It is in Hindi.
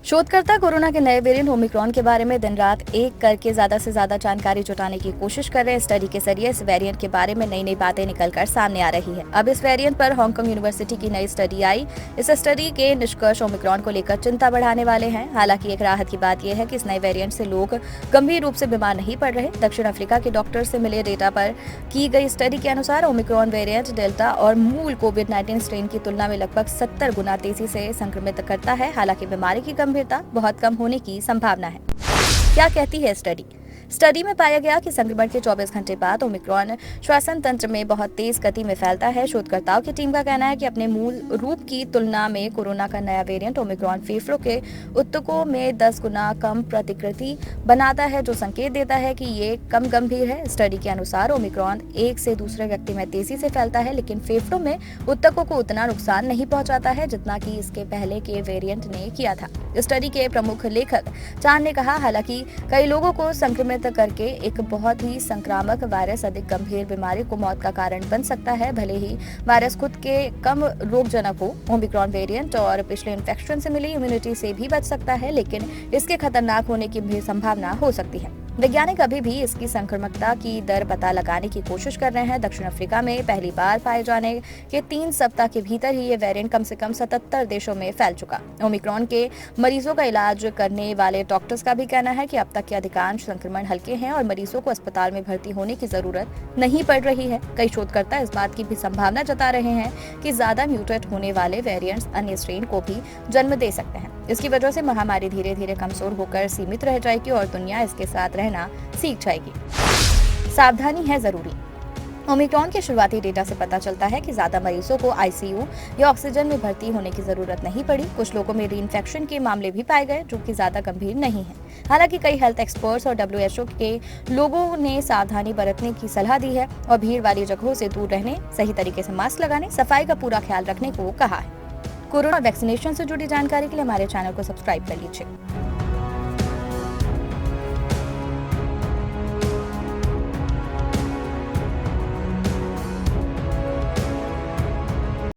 शोधकर्ता कोरोना के नए वेरिएंट ओमिक्रॉन के बारे में दिन रात एक करके ज्यादा से ज्यादा जानकारी जुटाने की कोशिश कर रहे हैं। स्टडी के जरिए इस वेरिएंट के बारे में नई नई बातें निकलकर सामने आ रही है। अब इस वेरिएंट पर हांगकांग यूनिवर्सिटी की नई स्टडी आई। इस स्टडी के निष्कर्ष ओमिक्रॉन को लेकर चिंता बढ़ाने वाले हैं। हालांकि एक राहत की बात यह है कि इस नए वेरिएंट से लोग गंभीर रूप से बीमार नहीं पड़ रहे। दक्षिण अफ्रीका के डॉक्टर से मिले डेटा पर की गई स्टडी के अनुसार ओमिक्रॉन वेरिएंट डेल्टा और मूल कोविड-19 स्ट्रेन की तुलना में लगभग 70 गुना तेजी से संक्रमित करता है। हालांकि बीमारी की गंभीरता बहुत कम होने की संभावना है। क्या कहती है स्टडी में पाया गया कि संक्रमण के 24 घंटे बाद ओमिक्रॉन श्वसन तंत्र में बहुत तेज गति में फैलता है। शोधकर्ताओं की टीम का कहना है कि अपने मूल रूप की तुलना में कोरोना का नया वेरिएंट ओमिक्रॉन फेफड़ों के ऊतकों में 10 गुना कम प्रतिकृति बनाता है, जो संकेत देता है कि ये कम गंभीर है। स्टडी के अनुसार ओमिक्रॉन एक से दूसरे व्यक्ति में तेजी से फैलता है, लेकिन फेफड़ों में ऊतकों को उतना नुकसान नहीं पहुंचाता है जितना कि इसके पहले के वेरिएंट ने किया था। स्टडी के प्रमुख लेखक चान ने कहा, हालांकि कई लोगों को संक्रमित करके एक बहुत ही संक्रामक वायरस अधिक गंभीर बीमारी को मौत का कारण बन सकता है। भले ही वायरस खुद के कम रोगजनक हो, ओमिक्रॉन वेरिएंट और पिछले इन्फेक्शन से मिली इम्यूनिटी से भी बच सकता है, लेकिन इसके खतरनाक होने की भी संभावना हो सकती है। वैज्ञानिक अभी भी इसकी संक्रमकता की दर पता लगाने की कोशिश कर रहे हैं। दक्षिण अफ्रीका में पहली बार पाए जाने के 3 सप्ताह के भीतर ही ये वेरिएंट कम से कम 77 देशों में फैल चुका। ओमिक्रॉन के मरीजों का इलाज करने वाले डॉक्टर्स का भी कहना है कि अब तक के अधिकांश संक्रमण हल्के हैं और मरीजों को अस्पताल में भर्ती होने की जरूरत नहीं पड़ रही है। कई शोधकर्ता इस बात की भी संभावना जता रहे हैं कि ज्यादा म्यूटेट होने वाले वेरिएंट्स अन्य स्ट्रेन को भी जन्म दे सकते हैं। इसकी वजह से महामारी धीरे धीरे कमजोर होकर सीमित रह जाएगी और दुनिया इसके साथ रहना सीख जाएगी। सावधानी है जरूरी। ओमिक्रॉन के शुरुआती डेटा से पता चलता है कि ज्यादा मरीजों को आईसीयू या ऑक्सीजन में भर्ती होने की जरूरत नहीं पड़ी। कुछ लोगों में रीइंफेक्शन के मामले भी पाए गए, जो कि ज्यादा गंभीर नहीं है। हालांकि कई हेल्थ एक्सपर्ट्स और WHO के लोगों ने सावधानी बरतने की सलाह दी है और भीड़ वाली जगहों से दूर रहने, सही तरीके से मास्क लगाने, सफाई का पूरा ख्याल रखने को कहा है। कोरोना वैक्सीनेशन से जुड़ी जानकारी के लिए हमारे चैनल को सब्सक्राइब कर लीजिए।